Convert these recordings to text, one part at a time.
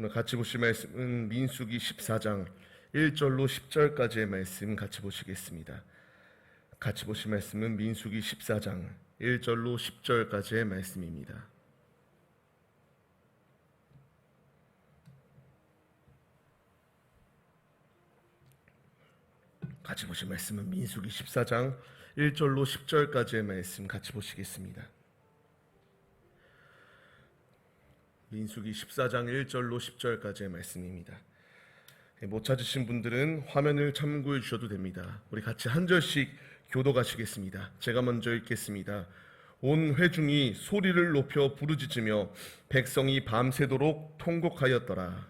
오늘 같이 보실 말씀은 민수기 14장 1절로 10절까지의 말씀 같이 보시겠습니다. 같이 보실 말씀은 민수기 14장 1절로 10절까지의 말씀입니다. 같이 보실 말씀은 민수기 14장 1절로 10절까지의 말씀 같이 보시겠습니다. 민수기 14장 1절로 10절까지의 말씀입니다. 못 찾으신 분들은 화면을 참고해 주셔도 됩니다. 우리 같이 한 절씩 교독하시겠습니다. 제가 먼저 읽겠습니다. 온 회중이 소리를 높여 부르짖으며 백성이 밤새도록 통곡하였더라.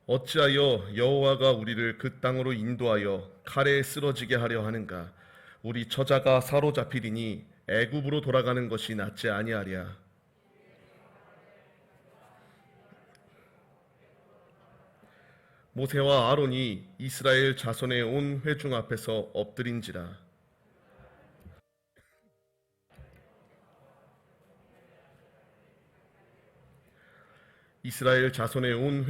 어찌하여 여호와가 우리를 그 땅으로 인도하여 칼에 쓰러지게 하려 하는가? 우리 처자가 사로잡히리니 애굽으로 돌아가는 것이 낫지 아니하랴. 모세와 아론이 이스라엘 자손의 온 회중 앞에서 엎드린지라. 이스라엘 자손의 온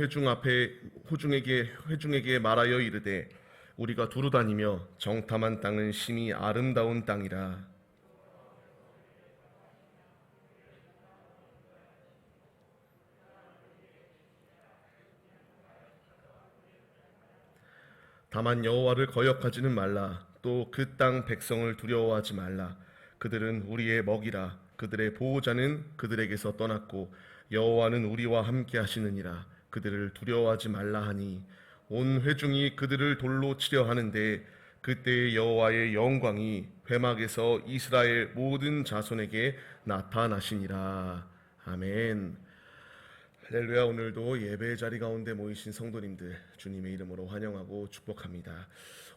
회중에게 말하여 이르되 우리가 두루 다니며 정탐한 땅은 심히 아름다운 땅이라. 다만 여호와를 거역하지는 말라. 또 그 땅 백성을 두려워하지 말라. 그들은 우리의 먹이라. 그들의 보호자는 그들에게서 떠났고 여호와는 우리와 함께 하시느니라. 그들을 두려워하지 말라 하니 온 회중이 그들을 돌로 치려 하는데 그때의 여호와의 영광이 회막에서 이스라엘 모든 자손에게 나타나시니라. 아멘. 할렐루야. 오늘도 예배의 자리 가운데 모이신 성도님들 주님의 이름으로 환영하고 축복합니다.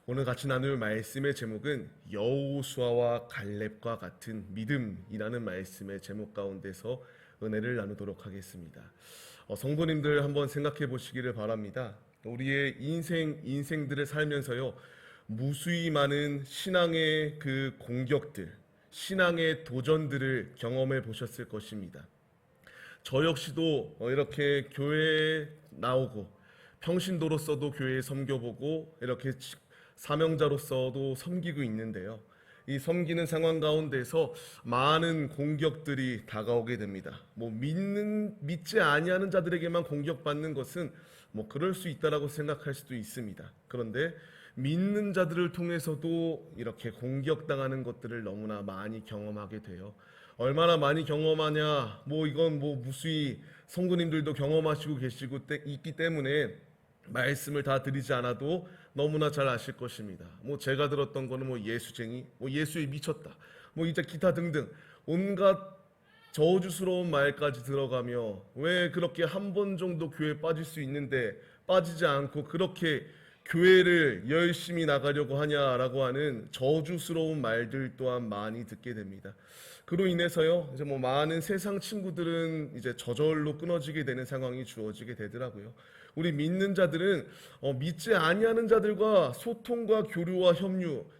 오늘 같이 나눌 말씀의 제목은 여호수아와 갈렙과 같은 믿음이라는 말씀의 제목 가운데서 은혜를 나누도록 하겠습니다. 성도님들 한번 생각해 보시기를 바랍니다. 우리의 인생들을 살면서요, 무수히 많은 신앙의 그 공격들, 신앙의 도전들을 경험해 보셨을 것입니다. 저 역시도 이렇게 교회에 나오고 평신도로서도 교회에 섬겨보고 이렇게 사명자로서도 섬기고 있는데요. 이 섬기는 상황 가운데서 많은 공격들이 다가오게 됩니다. 믿지 아니하는 자들에게만 공격받는 것은 그럴 수 있다라고 생각할 수도 있습니다. 그런데 믿는 자들을 통해서도 이렇게 공격당하는 것들을 너무나 많이 경험하게 돼요. 얼마나 많이 경험하냐? 이건 무수히 성도님들도 경험하시고 계시고 있기 때문에 말씀을 다 드리지 않아도 너무나 잘 아실 것입니다. 제가 들었던 거는 예수쟁이, 예수에 미쳤다, 이제 기타 등등 온갖 저주스러운 말까지 들어가며 왜 그렇게 한 번 정도 교회에 빠질 수 있는데 빠지지 않고 그렇게 교회를 열심히 나가려고 하냐라고 하는 저주스러운 말들 또한 많이 듣게 됩니다. 그로 인해서요, 이제 많은 세상 친구들은 이제 저절로 끊어지게 되는 상황이 주어지게 되더라고요. 우리 믿는 자들은 믿지 아니하는 자들과 소통과 교류와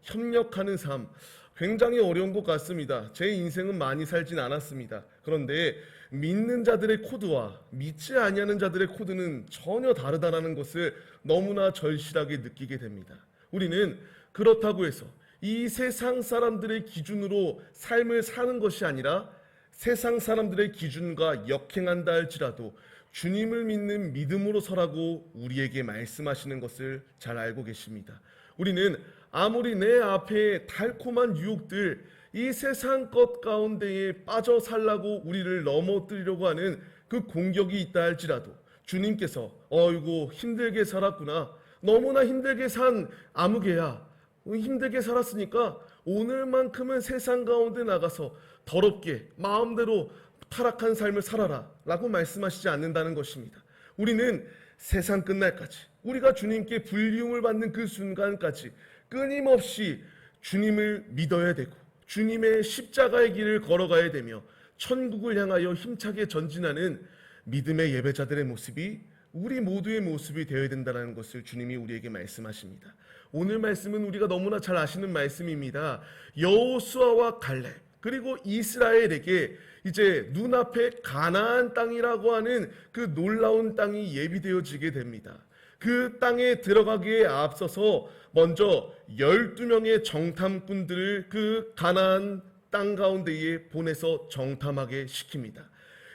협력하는 삶, 굉장히 어려운 것 같습니다. 제 인생은 많이 살진 않았습니다. 그런데 믿는 자들의 코드와 믿지 아니하는 자들의 코드는 전혀 다르다는 것을 너무나 절실하게 느끼게 됩니다. 우리는 그렇다고 해서 이 세상 사람들의 기준으로 삶을 사는 것이 아니라 세상 사람들의 기준과 역행한다 할지라도 주님을 믿는 믿음으로 서라고 우리에게 말씀하시는 것을 잘 알고 계십니다. 우리는 아무리 내 앞에 달콤한 유혹들, 이 세상 것 가운데에 빠져 살라고 우리를 넘어뜨리려고 하는 그 공격이 있다 할지라도 주님께서 어이구 힘들게 살았구나, 너무나 힘들게 산 아무개야, 힘들게 살았으니까 오늘만큼은 세상 가운데 나가서 더럽게 마음대로 타락한 삶을 살아라 라고 말씀하시지 않는다는 것입니다. 우리는 세상 끝날까지, 우리가 주님께 불리움을 받는 그 순간까지 끊임없이 주님을 믿어야 되고 주님의 십자가의 길을 걸어가야 되며 천국을 향하여 힘차게 전진하는 믿음의 예배자들의 모습이 우리 모두의 모습이 되어야 된다는 것을 주님이 우리에게 말씀하십니다. 오늘 말씀은 우리가 너무나 잘 아시는 말씀입니다. 여호수아와 갈렙 그리고 이스라엘에게 이제 눈앞에 가나안 땅이라고 하는 그 놀라운 땅이 예비되어지게 됩니다. 그 땅에 들어가기에 앞서서 먼저 12명의 정탐꾼들을 그 가나안 땅 가운데에 보내서 정탐하게 시킵니다.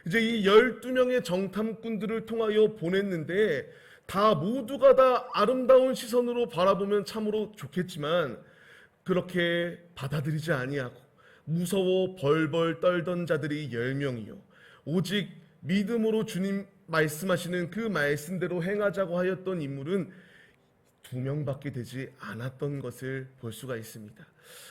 이제 이 12명의 정탐꾼들을 통하여 보냈는데 모두가 다 아름다운 시선으로 바라보면 참으로 좋겠지만 그렇게 받아들이지 아니하고 무서워 벌벌 떨던 자들이 10명이요 오직 믿음으로 주님 말씀하시는 그 말씀대로 행하자고 하였던 인물은 2명밖에 되지 않았던 것을 볼 수가 있습니다.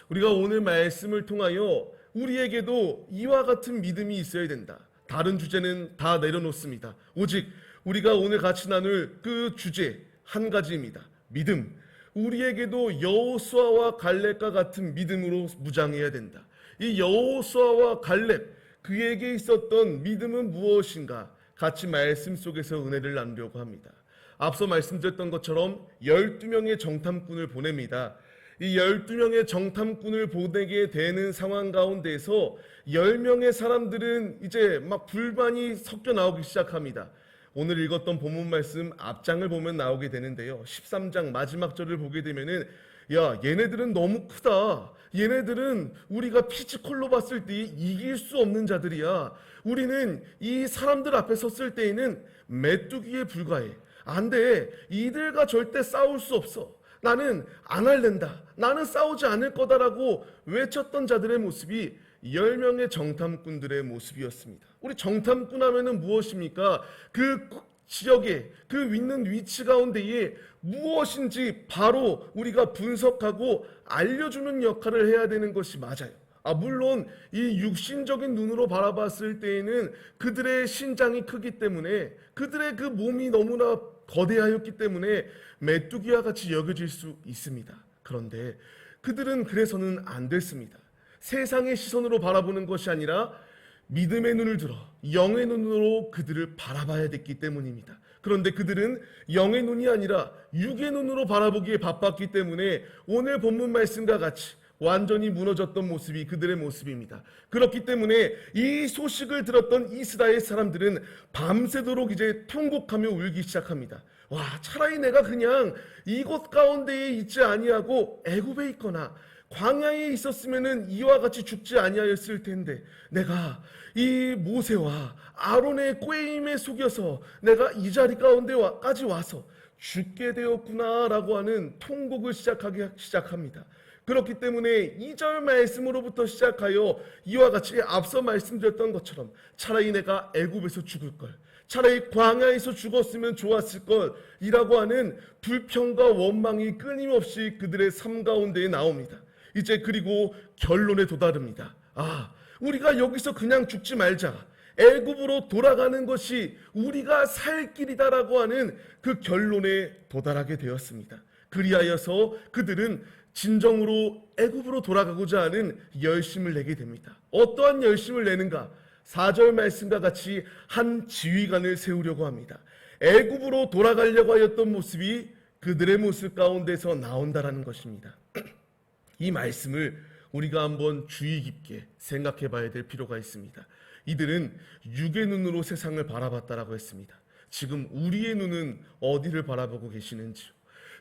우리가 오늘 말씀을 통하여 우리에게도 이와 같은 믿음이 있어야 된다. 다른 주제는 다 내려놓습니다. 오직 우리가 오늘 같이 나눌 그 주제 한 가지입니다. 믿음. 우리에게도 여호수아와 갈렙과 같은 믿음으로 무장해야 된다. 이 여호수아와 갈렙 그에게 있었던 믿음은 무엇인가? 같이 말씀 속에서 은혜를 나누려고 합니다. 앞서 말씀드렸던 것처럼 12명의 정탐꾼을 보냅니다. 이 12명의 정탐꾼을 보내게 되는 상황 가운데서 10명의 사람들은 이제 막 불만이 섞여 나오기 시작합니다. 오늘 읽었던 본문 말씀 앞장을 보면 나오게 되는데요. 13장 마지막 절을 보게 되면은 야, 얘네들은 너무 크다. 얘네들은 우리가 피지컬로 봤을 때 이길 수 없는 자들이야. 우리는 이 사람들 앞에 섰을 때에는 메뚜기에 불과해. 안 돼. 이들과 절대 싸울 수 없어. 나는 안 할랜다. 나는 싸우지 않을 거다라고 외쳤던 자들의 모습이 10명의 정탐꾼들의 모습이었습니다. 우리 정탐꾼 하면은 무엇입니까? 그 지역에 그 있는 위치 가운데에 무엇인지 바로 우리가 분석하고 알려주는 역할을 해야 되는 것이 맞아요. 물론 이 육신적인 눈으로 바라봤을 때에는 그들의 신장이 크기 때문에 그들의 그 몸이 너무나 거대하였기 때문에 메뚜기와 같이 여겨질 수 있습니다. 그런데 그들은 그래서는 안 됐습니다. 세상의 시선으로 바라보는 것이 아니라 믿음의 눈을 들어 영의 눈으로 그들을 바라봐야 됐기 때문입니다. 그런데 그들은 영의 눈이 아니라 육의 눈으로 바라보기에 바빴기 때문에 오늘 본문 말씀과 같이 완전히 무너졌던 모습이 그들의 모습입니다. 그렇기 때문에 이 소식을 들었던 이스라엘 사람들은 밤새도록 이제 통곡하며 울기 시작합니다. 와, 차라리 내가 그냥 이곳 가운데에 있지 아니하고 애굽에 있거나 광야에 있었으면은 이와 같이 죽지 아니하였을 텐데 내가 이 모세와 아론의 꾀임에 속여서 내가 이 자리 가운데까지 와서 죽게 되었구나라고 하는 통곡을 시작합니다. 그렇기 때문에 2절 말씀으로부터 시작하여 이와 같이 앞서 말씀드렸던 것처럼 차라리 내가 애굽에서 죽을 걸, 차라리 광야에서 죽었으면 좋았을 걸이라고 하는 불평과 원망이 끊임없이 그들의 삶 가운데에 나옵니다. 이제 그리고 결론에 도달합니다. 우리가 여기서 그냥 죽지 말자. 애굽으로 돌아가는 것이 우리가 살 길이다라고 하는 그 결론에 도달하게 되었습니다. 그리하여서 그들은 진정으로 애굽으로 돌아가고자 하는 열심을 내게 됩니다. 어떠한 열심을 내는가? 4절 말씀과 같이 한 지휘관을 세우려고 합니다. 애굽으로 돌아가려고 하였던 모습이 그들의 모습 가운데서 나온다라는 것입니다. 이 말씀을 우리가 한번 주의 깊게 생각해 봐야 될 필요가 있습니다. 이들은 육의 눈으로 세상을 바라봤다라고 했습니다. 지금 우리의 눈은 어디를 바라보고 계시는지요?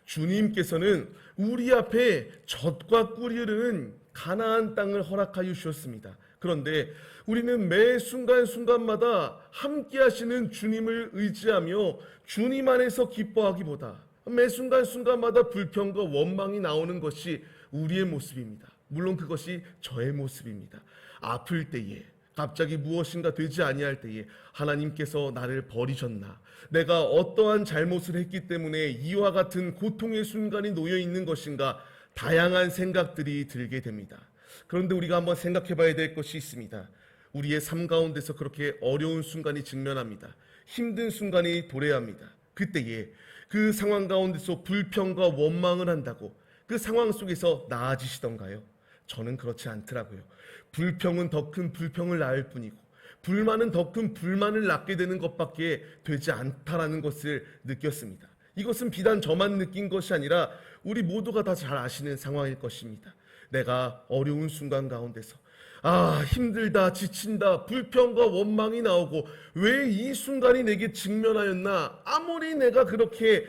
주님께서는 우리 앞에 젖과 꿀이 흐르는 가나안 땅을 허락하여 주셨습니다. 그런데 우리는 매 순간순간마다 함께 하시는 주님을 의지하며 주님 안에서 기뻐하기보다 매 순간순간마다 불평과 원망이 나오는 것이 우리의 모습입니다. 물론 그것이 저의 모습입니다. 아플 때에 갑자기 무엇인가 되지 아니할 때에 하나님께서 나를 버리셨나? 내가 어떠한 잘못을 했기 때문에 이와 같은 고통의 순간이 놓여 있는 것인가? 다양한 생각들이 들게 됩니다. 그런데 우리가 한번 생각해 봐야 될 것이 있습니다. 우리의 삶 가운데서 그렇게 어려운 순간이 직면합니다. 힘든 순간이 도래합니다. 그때에 그 상황 가운데서 불평과 원망을 한다고 그 상황 속에서 나아지시던가요? 저는 그렇지 않더라고요. 불평은 더 큰 불평을 낳을 뿐이고 불만은 더 큰 불만을 낳게 되는 것밖에 되지 않다라는 것을 느꼈습니다. 이것은 비단 저만 느낀 것이 아니라 우리 모두가 다 잘 아시는 상황일 것입니다. 내가 어려운 순간 가운데서 힘들다, 지친다, 불평과 원망이 나오고 왜 이 순간이 내게 직면하였나, 아무리 내가 그렇게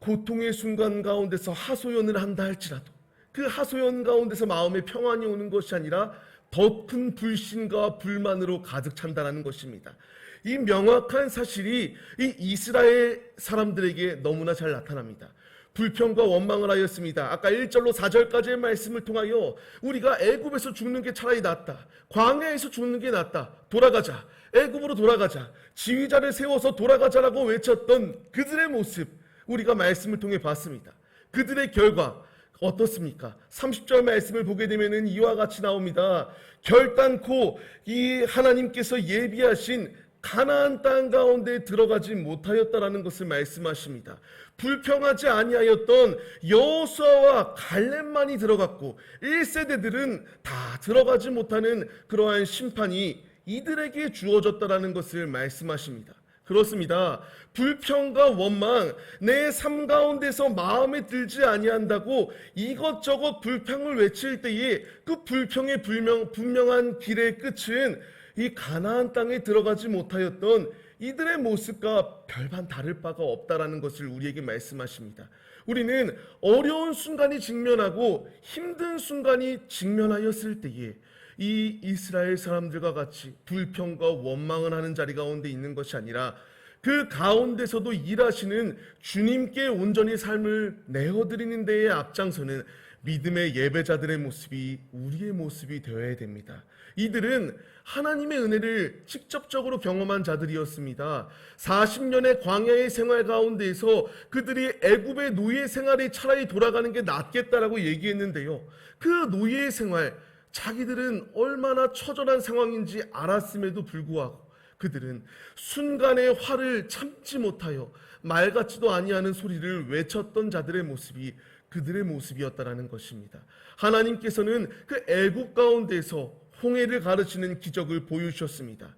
고통의 순간 가운데서 하소연을 한다 할지라도 그 하소연 가운데서 마음에 평안이 오는 것이 아니라 더 큰 불신과 불만으로 가득 찬다는 것입니다. 이 명확한 사실이 이 이스라엘 사람들에게 너무나 잘 나타납니다. 불평과 원망을 하였습니다. 아까 1절로 4절까지의 말씀을 통하여 우리가 애굽에서 죽는 게 차라리 낫다, 광야에서 죽는 게 낫다, 돌아가자, 애굽으로 돌아가자, 지휘자를 세워서 돌아가자라고 외쳤던 그들의 모습, 우리가 말씀을 통해 봤습니다. 그들의 결과 어떻습니까? 30절 말씀을 보게 되면 이와 같이 나옵니다. 결단코 이 하나님께서 예비하신 가나안 땅 가운데 들어가지 못하였다라는 것을 말씀하십니다. 불평하지 아니하였던 여호수아와 갈렙만이 들어갔고 1세대들은 다 들어가지 못하는 그러한 심판이 이들에게 주어졌다라는 것을 말씀하십니다. 그렇습니다. 불평과 원망, 내 삶 가운데서 마음에 들지 아니한다고 이것저것 불평을 외칠 때에 그 불평의 분명한 길의 끝은 이 가나안 땅에 들어가지 못하였던 이들의 모습과 별반 다를 바가 없다라는 것을 우리에게 말씀하십니다. 우리는 어려운 순간이 직면하고 힘든 순간이 직면하였을 때에 이 이스라엘 사람들과 같이 불평과 원망을 하는 자리 가운데 있는 것이 아니라 그 가운데서도 일하시는 주님께 온전히 삶을 내어드리는 데에 앞장서는 믿음의 예배자들의 모습이 우리의 모습이 되어야 됩니다. 이들은 하나님의 은혜를 직접적으로 경험한 자들이었습니다. 40년의 광야의 생활 가운데에서 그들이 애굽의 노예 생활이 차라리 돌아가는 게 낫겠다라고 얘기했는데요. 그 노예 생활, 자기들은 얼마나 처절한 상황인지 알았음에도 불구하고 그들은 순간의 화를 참지 못하여 말 같지도 아니하는 소리를 외쳤던 자들의 모습이 그들의 모습이었다라는 것입니다. 하나님께서는 그 애굽 가운데서 홍해를 가르치는 기적을 보여주셨습니다.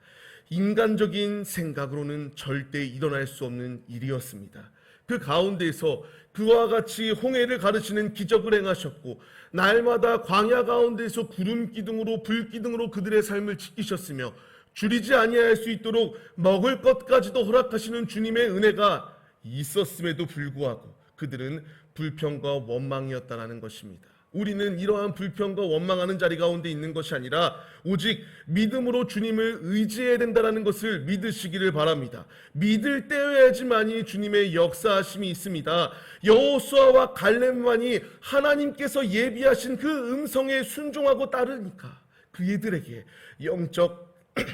인간적인 생각으로는 절대 일어날 수 없는 일이었습니다. 그 가운데서 그와 같이 홍해를 가르치는 기적을 행하셨고 날마다 광야 가운데서 구름 기둥으로 불 기둥으로 그들의 삶을 지키셨으며 줄이지 아니할 수 있도록 먹을 것까지도 허락하시는 주님의 은혜가 있었음에도 불구하고 그들은 불평과 원망이었다는 것입니다. 우리는 이러한 불평과 원망하는 자리 가운데 있는 것이 아니라 오직 믿음으로 주님을 의지해야 된다는 것을 믿으시기를 바랍니다. 믿을 때여야지만이 주님의 역사하심이 있습니다. 여호수아와 갈렙만이 하나님께서 예비하신 그 음성에 순종하고 따르니까 그들에게 영적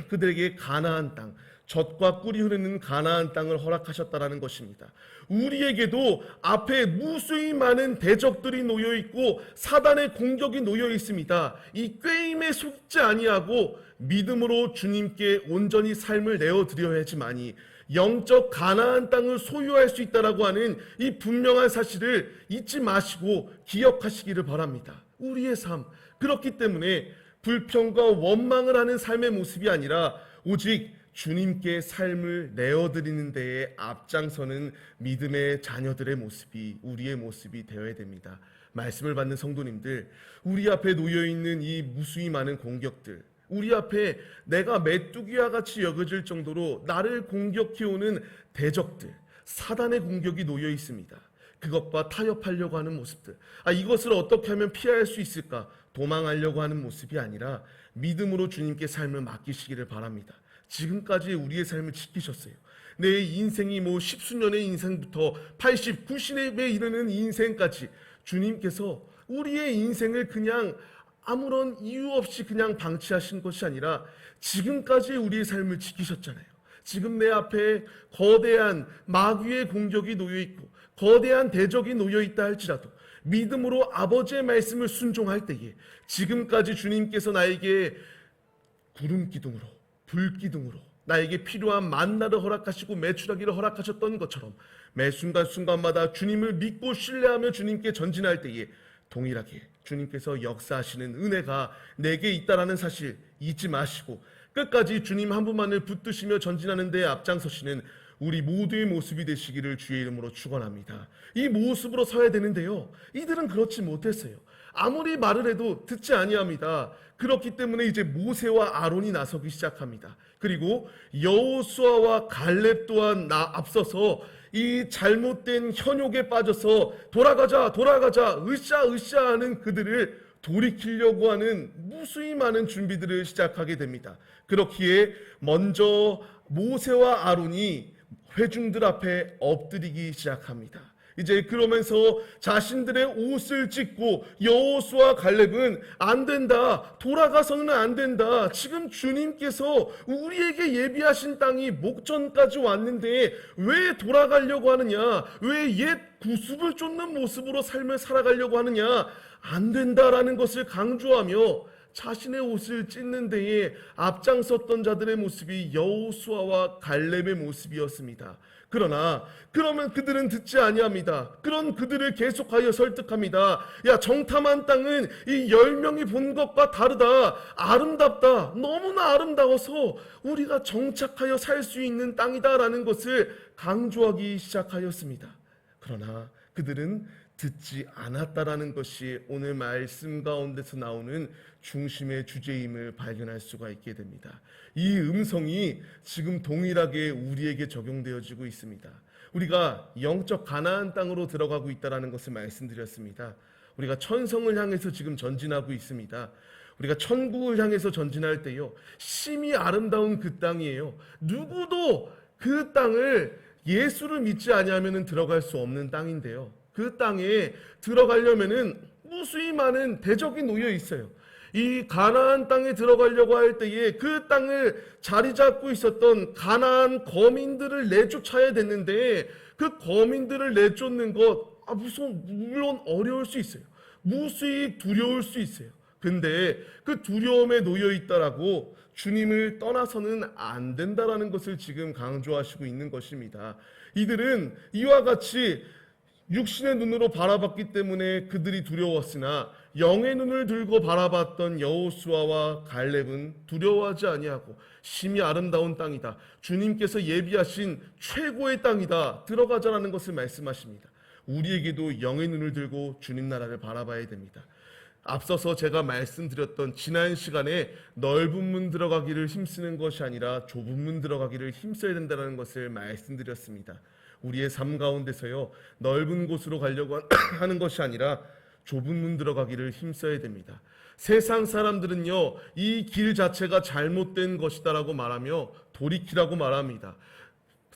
그들에게 가나안 땅, 젖과 꿀이 흐르는 가나안 땅을 허락하셨다라는 것입니다. 우리에게도 앞에 무수히 많은 대적들이 놓여 있고 사단의 공격이 놓여 있습니다. 이 꾀임에 속지 아니하고 믿음으로 주님께 온전히 삶을 내어 드려야지만이 영적 가나안 땅을 소유할 수 있다라고 하는 이 분명한 사실을 잊지 마시고 기억하시기를 바랍니다. 우리의 삶, 그렇기 때문에 불평과 원망을 하는 삶의 모습이 아니라 오직 주님께 삶을 내어드리는 데에 앞장서는 믿음의 자녀들의 모습이 우리의 모습이 되어야 됩니다. 말씀을 받는 성도님들, 우리 앞에 놓여있는 이 무수히 많은 공격들, 우리 앞에 내가 메뚜기와 같이 여겨질 정도로 나를 공격해오는 대적들, 사단의 공격이 놓여 있습니다. 그것과 타협하려고 하는 모습들, 이것을 어떻게 하면 피할 수 있을까? 도망하려고 하는 모습이 아니라 믿음으로 주님께 삶을 맡기시기를 바랍니다. 지금까지 우리의 삶을 지키셨어요. 내 인생이 십수년의 인생부터 80, 90에 이르는 인생까지 주님께서 우리의 인생을 그냥 아무런 이유 없이 그냥 방치하신 것이 아니라 지금까지 우리의 삶을 지키셨잖아요. 지금 내 앞에 거대한 마귀의 공격이 놓여 있고 거대한 대적이 놓여 있다 할지라도 믿음으로 아버지의 말씀을 순종할 때에 지금까지 주님께서 나에게 구름 기둥으로 불 기둥으로 나에게 필요한 만나를 허락하시고 매출하기를 허락하셨던 것처럼 매 순간순간마다 주님을 믿고 신뢰하며 주님께 전진할 때에 동일하게 주님께서 역사하시는 은혜가 내게 있다라는 사실 잊지 마시고 끝까지 주님 한 분만을 붙드시며 전진하는 데 앞장서시는 우리 모두의 모습이 되시기를 주의 이름으로 축원합니다. 이 모습으로 서야 되는데요, 이들은 그렇지 못했어요. 아무리 말을 해도 듣지 아니합니다. 그렇기 때문에 이제 모세와 아론이 나서기 시작합니다. 그리고 여호수아와 갈렙 또한 앞서서 이 잘못된 현욕에 빠져서 돌아가자 으쌰 하는 그들을 돌이키려고 하는 무수히 많은 준비들을 시작하게 됩니다. 그렇기에 먼저 모세와 아론이 회중들 앞에 엎드리기 시작합니다. 이제 그러면서 자신들의 옷을 찢고 여호수아 갈렙은 안 된다, 돌아가서는 안 된다, 지금 주님께서 우리에게 예비하신 땅이 목전까지 왔는데 왜 돌아가려고 하느냐, 왜 옛 구습을 쫓는 모습으로 삶을 살아가려고 하느냐, 안 된다라는 것을 강조하며 자신의 옷을 찢는 데에 앞장섰던 자들의 모습이 여호수아와 갈렙의 모습이었습니다. 그러면 그들은 듣지 아니합니다. 그런 그들을 계속하여 설득합니다. 야, 정탐한 땅은 이 10명이 본 것과 다르다. 아름답다. 너무나 아름다워서 우리가 정착하여 살 수 있는 땅이다라는 것을 강조하기 시작하였습니다. 그러나 그들은 듣지 않았다라는 것이 오늘 말씀 가운데서 나오는 중심의 주제임을 발견할 수가 있게 됩니다. 이 음성이 지금 동일하게 우리에게 적용되어지고 있습니다. 우리가 영적 가나안 땅으로 들어가고 있다는 것을 말씀드렸습니다. 우리가 천성을 향해서 지금 전진하고 있습니다. 우리가 천국을 향해서 전진할 때요, 심히 아름다운 그 땅이에요. 누구도 그 땅을 예수를 믿지 아니하면 들어갈 수 없는 땅인데요, 그 땅에 들어가려면은 무수히 많은 대적이 놓여 있어요. 이 가나안 땅에 들어가려고 할 때에 그 땅을 자리 잡고 있었던 가나안 거민들을 내쫓아야 됐는데, 그 거민들을 내쫓는 것 물론 어려울 수 있어요. 무수히 두려울 수 있어요. 근데 그 두려움에 놓여 있다라고 주님을 떠나서는 안 된다라는 것을 지금 강조하시고 있는 것입니다. 이들은 이와 같이 육신의 눈으로 바라봤기 때문에 그들이 두려웠으나 영의 눈을 들고 바라봤던 여호수아와 갈렙은 두려워하지 아니하고 심히 아름다운 땅이다, 주님께서 예비하신 최고의 땅이다, 들어가자라는 것을 말씀하십니다. 우리에게도 영의 눈을 들고 주님 나라를 바라봐야 됩니다. 앞서서 제가 말씀드렸던 지난 시간에 넓은 문 들어가기를 힘쓰는 것이 아니라 좁은 문 들어가기를 힘써야 된다는 것을 말씀드렸습니다. 우리의 삶 가운데서요, 넓은 곳으로 가려고 하는 것이 아니라 좁은 문 들어가기를 힘써야 됩니다. 세상 사람들은요, 이 길 자체가 잘못된 것이다라고 말하며 돌이키라고 말합니다.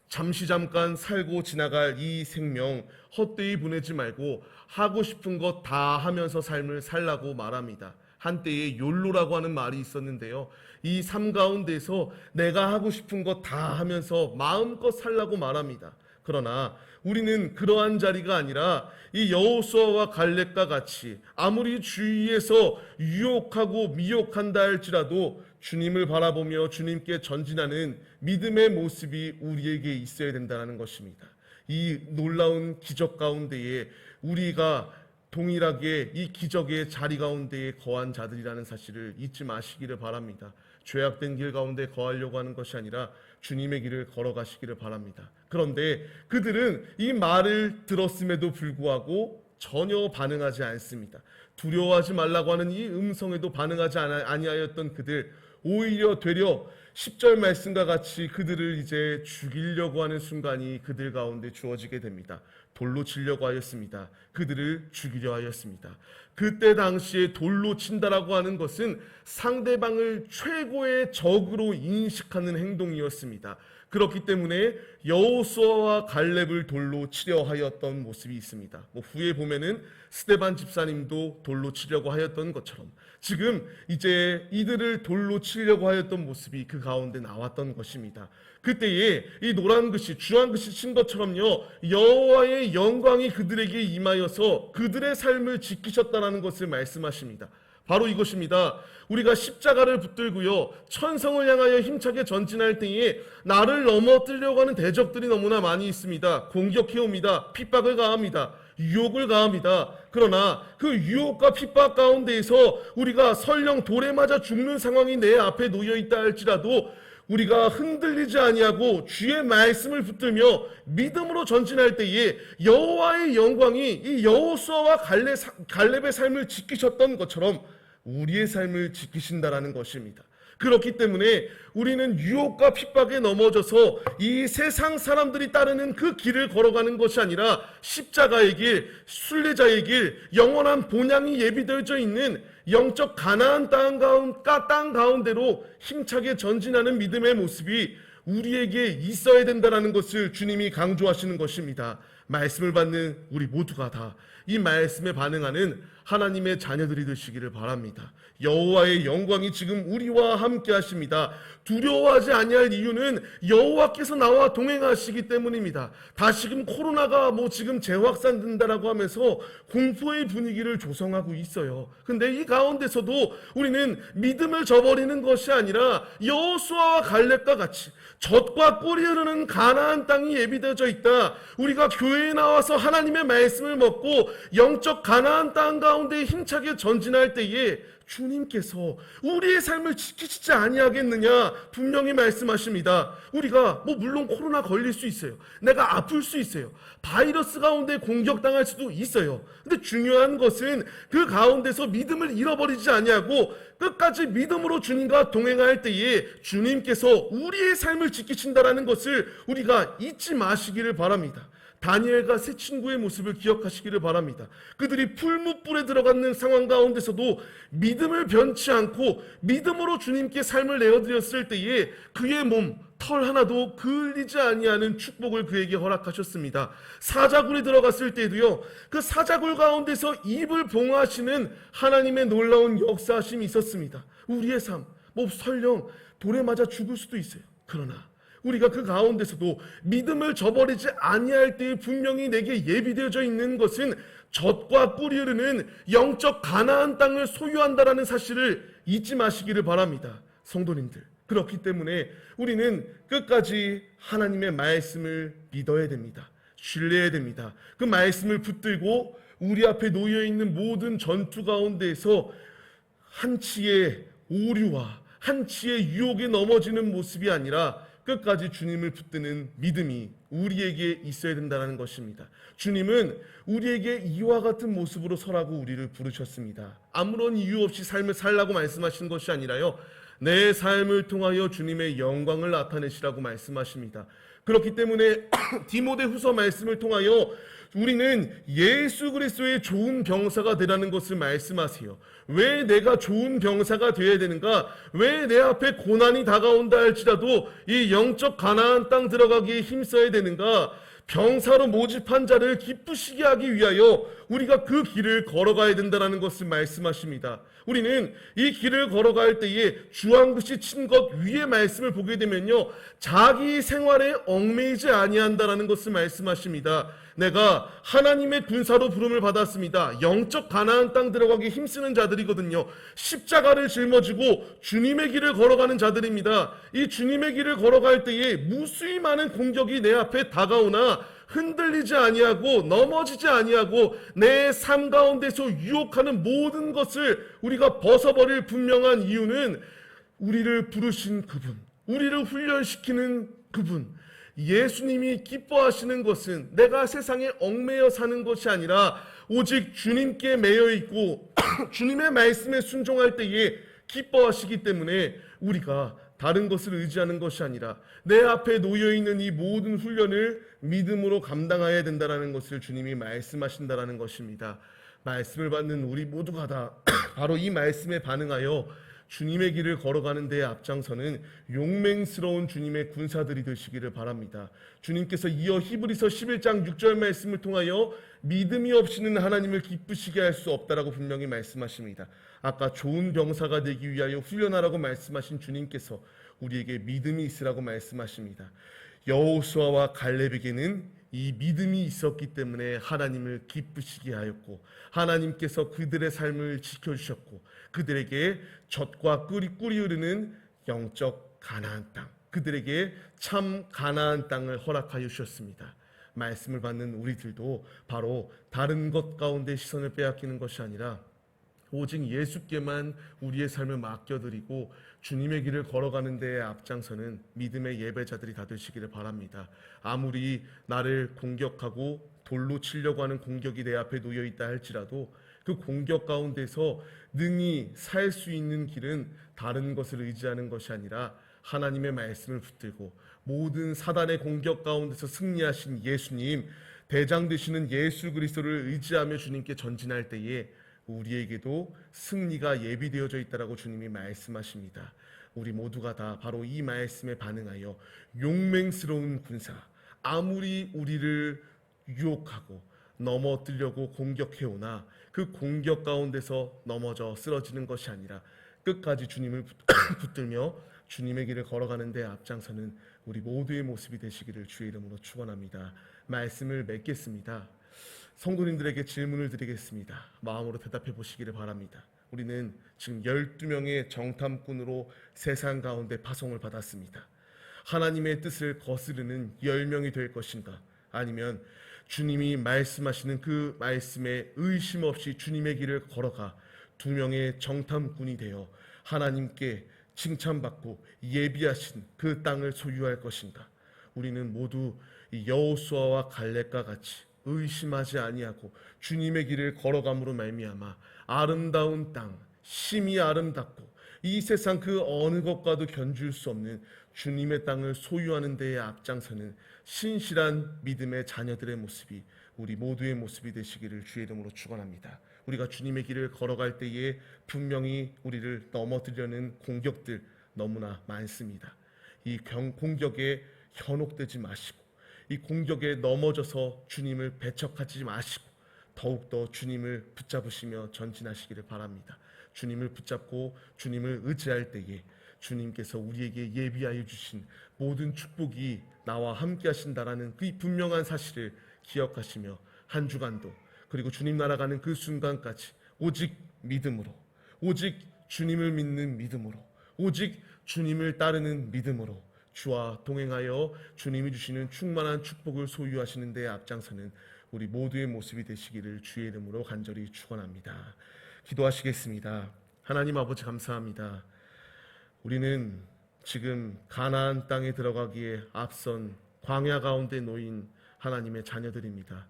잠깐 살고 지나갈 이 생명 헛되이 보내지 말고 하고 싶은 것 다 하면서 삶을 살라고 말합니다. 한때에 욜로라고 하는 말이 있었는데요, 이 삶 가운데서 내가 하고 싶은 것 다 하면서 마음껏 살라고 말합니다. 그러나 우리는 그러한 자리가 아니라 이 여호수아와 갈렙과 같이 아무리 주위에서 유혹하고 미혹한다 할지라도 주님을 바라보며 주님께 전진하는 믿음의 모습이 우리에게 있어야 된다는 것입니다. 이 놀라운 기적 가운데에 우리가 동일하게 이 기적의 자리 가운데에 거한 자들이라는 사실을 잊지 마시기를 바랍니다. 죄악된 길 가운데 거하려고 하는 것이 아니라 주님의 길을 걸어가시기를 바랍니다. 그런데 그들은 이 말을 들었음에도 불구하고 전혀 반응하지 않습니다. 두려워하지 말라고 하는 이 음성에도 반응하지 아니하였던 그들, 오히려 되려 10절 말씀과 같이 그들을 이제 죽이려고 하는 순간이 그들 가운데 주어지게 됩니다. 돌로 치려고 하였습니다. 그들을 죽이려 하였습니다. 그때 당시에 돌로 친다라고 하는 것은 상대방을 최고의 적으로 인식하는 행동이었습니다. 그렇기 때문에 여호수아와 갈렙을 돌로 치려 하였던 모습이 있습니다. 후에 보면은 스데반 집사님도 돌로 치려고 하였던 것처럼 지금 이제 이들을 돌로 치려고 하였던 모습이 그 가운데 나왔던 것입니다. 그때에 이 노란 글씨, 주한 글씨 친 것처럼요, 여호와의 영광이 그들에게 임하여서 그들의 삶을 지키셨다는 것을 말씀하십니다. 바로 이것입니다. 우리가 십자가를 붙들고요, 천성을 향하여 힘차게 전진할 때에 나를 넘어뜨리려고 하는 대적들이 너무나 많이 있습니다. 공격해옵니다. 핍박을 가합니다. 유혹을 가합니다. 그러나 그 유혹과 핍박 가운데에서 우리가 설령 돌에 맞아 죽는 상황이 내 앞에 놓여 있다 할지라도 우리가 흔들리지 아니하고 주의 말씀을 붙들며 믿음으로 전진할 때에 여호와의 영광이 이 여호수아와 갈렙의 삶을 지키셨던 것처럼 우리의 삶을 지키신다라는 것입니다. 그렇기 때문에 우리는 유혹과 핍박에 넘어져서 이 세상 사람들이 따르는 그 길을 걸어가는 것이 아니라 십자가의 길, 순례자의 길, 영원한 본향이 예비되어져 있는 영적 가나안 땅 가운데로 힘차게 전진하는 믿음의 모습이 우리에게 있어야 된다는 것을 주님이 강조하시는 것입니다. 말씀을 받는 우리 모두가 다 이 말씀에 반응하는 하나님의 자녀들이 되시기를 바랍니다. 여호와의 영광이 지금 우리와 함께 하십니다. 두려워하지 아니할 이유는 여호와께서 나와 동행하시기 때문입니다. 다시금 코로나가 지금 재확산된다라고 하면서 공포의 분위기를 조성하고 있어요. 근데 이 가운데서도 우리는 믿음을 저버리는 것이 아니라 여호수아와 갈렙과 같이 젖과 꿀이 흐르는 가나안 땅이 예비되어져 있다. 우리가 교회에 나와서 하나님의 말씀을 먹고 영적 가나안 땅 가운데 힘차게 전진할 때에 주님께서 우리의 삶을 지키시지 아니하겠느냐 분명히 말씀하십니다. 우리가 물론 코로나 걸릴 수 있어요. 내가 아플 수 있어요. 바이러스 가운데 공격당할 수도 있어요. 근데 중요한 것은 그 가운데서 믿음을 잃어버리지 아니하고 끝까지 믿음으로 주님과 동행할 때에 주님께서 우리의 삶을 지키신다라는 것을 우리가 잊지 마시기를 바랍니다. 다니엘과 세 친구의 모습을 기억하시기를 바랍니다. 그들이 풀무불에 들어가는 상황 가운데서도 믿음을 변치 않고 믿음으로 주님께 삶을 내어드렸을 때에 그의 몸, 털 하나도 그을리지 아니하는 축복을 그에게 허락하셨습니다. 사자굴에 들어갔을 때도요, 그 사자굴 가운데서 입을 봉하시는 하나님의 놀라운 역사하심이 있었습니다. 우리의 삶, 설령 돌에 맞아 죽을 수도 있어요. 그러나 우리가 그 가운데서도 믿음을 저버리지 아니할 때에 분명히 내게 예비되어져 있는 것은 젖과 꿀이 흐르는 영적 가나안 땅을 소유한다라는 사실을 잊지 마시기를 바랍니다. 성도님들, 그렇기 때문에 우리는 끝까지 하나님의 말씀을 믿어야 됩니다. 신뢰해야 됩니다. 그 말씀을 붙들고 우리 앞에 놓여있는 모든 전투 가운데에서 한치의 오류와 한치의 유혹에 넘어지는 모습이 아니라 끝까지 주님을 붙드는 믿음이 우리에게 있어야 된다는 것입니다. 주님은 우리에게 이와 같은 모습으로 서라고 우리를 부르셨습니다. 아무런 이유 없이 삶을 살라고 말씀하시는 것이 아니라요, 내 삶을 통하여 주님의 영광을 나타내시라고 말씀하십니다. 그렇기 때문에 디모데후서 말씀을 통하여 우리는 예수 그리스도의 좋은 병사가 되라는 것을 말씀하세요. 왜 내가 좋은 병사가 되어야 되는가? 왜 내 앞에 고난이 다가온다 할지라도 이 영적 가나안 땅 들어가기에 힘써야 되는가? 병사로 모집한 자를 기쁘시게 하기 위하여 우리가 그 길을 걸어가야 된다는 것을 말씀하십니다. 우리는 이 길을 걸어갈 때에 주황빛이 친 것 위의 말씀을 보게 되면요, 자기 생활에 얽매이지 아니한다라는 것을 말씀하십니다. 내가 하나님의 군사로 부름을 받았습니다. 영적 가나안 땅 들어가기 힘쓰는 자들이거든요. 십자가를 짊어지고 주님의 길을 걸어가는 자들입니다. 이 주님의 길을 걸어갈 때에 무수히 많은 공격이 내 앞에 다가오나 흔들리지 아니하고 넘어지지 아니하고 내 삶 가운데서 유혹하는 모든 것을 우리가 벗어버릴 분명한 이유는 우리를 부르신 그분, 우리를 훈련시키는 그분, 예수님이 기뻐하시는 것은 내가 세상에 얽매여 사는 것이 아니라 오직 주님께 매여 있고 주님의 말씀에 순종할 때에 기뻐하시기 때문에 우리가 다른 것을 의지하는 것이 아니라 내 앞에 놓여있는 이 모든 훈련을 믿음으로 감당해야 된다는 것을 주님이 말씀하신다는 것입니다. 말씀을 받는 우리 모두가 다 바로 이 말씀에 반응하여 주님의 길을 걸어가는 데에 앞장서는 용맹스러운 주님의 군사들이 되시기를 바랍니다. 주님께서 이어 히브리서 11장 6절 말씀을 통하여 믿음이 없이는 하나님을 기쁘시게 할 수 없다라고 분명히 말씀하십니다. 아까 좋은 병사가 되기 위하여 훈련하라고 말씀하신 주님께서 우리에게 믿음이 있으라고 말씀하십니다. 여호수아와 갈렙에게는 이 믿음이 있었기 때문에 하나님을 기쁘시게 하였고 하나님께서 그들의 삶을 지켜주셨고 그들에게 젖과 꿀이 흐르는 영적 가나안 땅, 그들에게 참 가나안 땅을 허락하여 주셨습니다. 말씀을 받는 우리들도 바로 다른 것 가운데 시선을 빼앗기는 것이 아니라 오직 예수께만 우리의 삶을 맡겨드리고 주님의 길을 걸어가는 데에 앞장서는 믿음의 예배자들이 다 되시기를 바랍니다. 아무리 나를 공격하고 돌로 치려고 하는 공격이 내 앞에 놓여 있다 할지라도 그 공격 가운데서 능히 살 수 있는 길은 다른 것을 의지하는 것이 아니라 하나님의 말씀을 붙들고 모든 사단의 공격 가운데서 승리하신 예수님, 대장 되시는 예수 그리스도를 의지하며 주님께 전진할 때에 우리에게도 승리가 예비되어져 있다라고 주님이 말씀하십니다. 우리 모두가 다 바로 이 말씀에 반응하여 용맹스러운 군사, 아무리 우리를 유혹하고 넘어뜨려고 공격해오나 그 공격 가운데서 넘어져 쓰러지는 것이 아니라 끝까지 주님을 붙들며 주님의 길을 걸어가는 데 앞장서는 우리 모두의 모습이 되시기를 주의 이름으로 축원합니다. 말씀을 맺겠습니다. 성도님들에게 질문을 드리겠습니다. 마음으로 대답해 보시기를 바랍니다. 우리는 지금 12명의 정탐꾼으로 세상 가운데 파송을 받았습니다. 하나님의 뜻을 거스르는 10명이 될 것인가? 아니면 주님이 말씀하시는 그 말씀에 의심 없이 주님의 길을 걸어가 2명의 정탐꾼이 되어 하나님께 칭찬받고 예비하신 그 땅을 소유할 것인가? 우리는 모두 여호수아와 갈렙과 같이 의심하지 아니하고 주님의 길을 걸어감으로 말미암아 아름다운 땅, 심히 아름답고 이 세상 그 어느 것과도 견줄 수 없는 주님의 땅을 소유하는 데에 앞장서는 신실한 믿음의 자녀들의 모습이 우리 모두의 모습이 되시기를 주의 이름으로 축원합니다. 우리가 주님의 길을 걸어갈 때에 분명히 우리를 넘어뜨리려는 공격들 너무나 많습니다. 이 공격에 현혹되지 마시고 이 공격에 넘어져서 주님을 배척하지 마시고 더욱더 주님을 붙잡으시며 전진하시기를 바랍니다. 주님을 붙잡고 주님을 의지할 때에 주님께서 우리에게 예비하여 주신 모든 축복이 나와 함께 하신다라는 그 분명한 사실을 기억하시며 한 주간도 그리고 주님 날아가는 그 순간까지 오직 믿음으로, 오직 주님을 믿는 믿음으로, 오직 주님을 따르는 믿음으로 주와 동행하여 주님이 주시는 충만한 축복을 소유하시는 데에 앞장서는 우리 모두의 모습이 되시기를 주의 이름으로 간절히 축원합니다. 기도하시겠습니다. 하나님 아버지 감사합니다. 우리는 지금 가나안 땅에 들어가기에 앞선 광야 가운데 놓인 하나님의 자녀들입니다.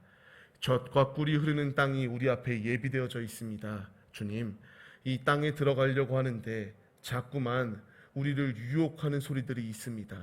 젖과 꿀이 흐르는 땅이 우리 앞에 예비되어져 있습니다. 주님, 이 땅에 들어가려고 하는데 자꾸만 우리를 유혹하는 소리들이 있습니다.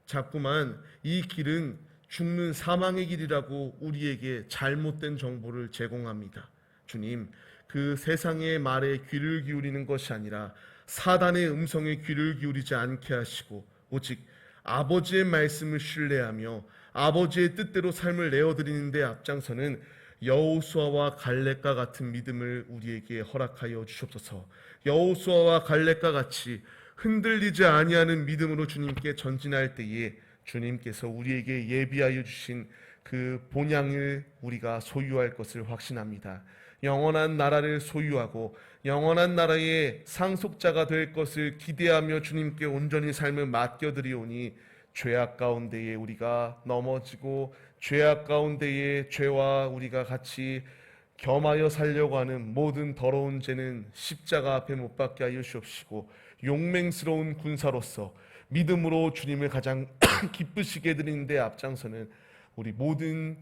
자꾸만 이 길은 죽는 사망의 길이라고 우리에게 잘못된 정보를 제공합니다. 주님, 그 세상의 말에 귀를 기울이는 것이 아니라 사단의 음성에 귀를 기울이지 않게 하시고 오직 아버지의 말씀을 신뢰하며 아버지의 뜻대로 삶을 내어드리는 데 앞장서는 여호수아와 갈렙과 같은 믿음을 우리에게 허락하여 주시옵소서. 여호수아와 갈렙과 같이 흔들리지 아니하는 믿음으로 주님께 전진할 때에 주님께서 우리에게 예비하여 주신 그 본향을 우리가 소유할 것을 확신합니다. 영원한 나라를 소유하고 영원한 나라의 상속자가 될 것을 기대하며 주님께 온전히 삶을 맡겨드리오니 죄악 가운데에 우리가 넘어지고 죄악 가운데에 죄와 우리가 같이 겸하여 살려고 하는 모든 더러운 죄는 십자가 앞에 못 박게 하여 주옵시고 용맹스러운 군사로서 믿음으로 주님을 가장 기쁘시게 드리는 데 앞장서는 우리 모든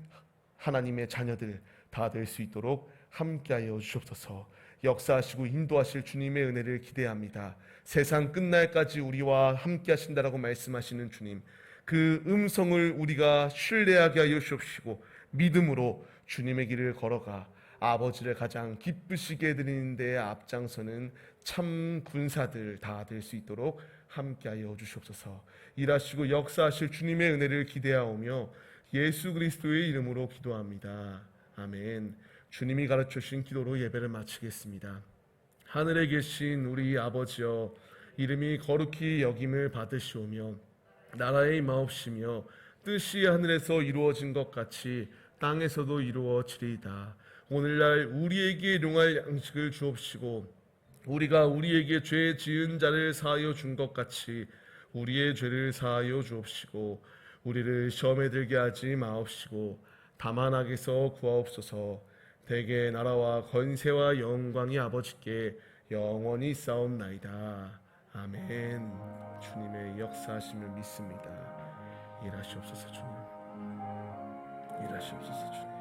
하나님의 자녀들 다 될 수 있도록 함께하여 주옵소서. 역사하시고 인도하실 주님의 은혜를 기대합니다. 세상 끝날까지 우리와 함께 하신다라고 말씀하시는 주님, 그 음성을 우리가 신뢰하게 하여 주옵시고 믿음으로 주님의 길을 걸어가 아버지를 가장 기쁘시게 드리는 데에 앞장서는 참 군사들 다 될 수 있도록 함께하여 주시옵소서. 일하시고 역사하실 주님의 은혜를 기대하오며 예수 그리스도의 이름으로 기도합니다. 아멘. 주님이 가르쳐 주신 기도로 예배를 마치겠습니다. 하늘에 계신 우리 아버지여, 이름이 거룩히 여김을 받으시오며 나라의 임하옵시며 뜻이 하늘에서 이루어진 것 같이 땅에서도 이루어지리이다. 오늘날 우리에게 일용할 양식을 주옵시고 우리가 우리에게 죄 지은 자를 사하여 준 것 같이 우리의 죄를 사하여 주옵시고 우리를 시험에 들게 하지 마옵시고 다만 악에서 구하옵소서. 대개 나라와 건세와 영광이 아버지께 영원히 싸움나이다. 아멘. 주님의 역사하심을 믿습니다. 일하시옵소서 주님. 일하시옵소서 주님.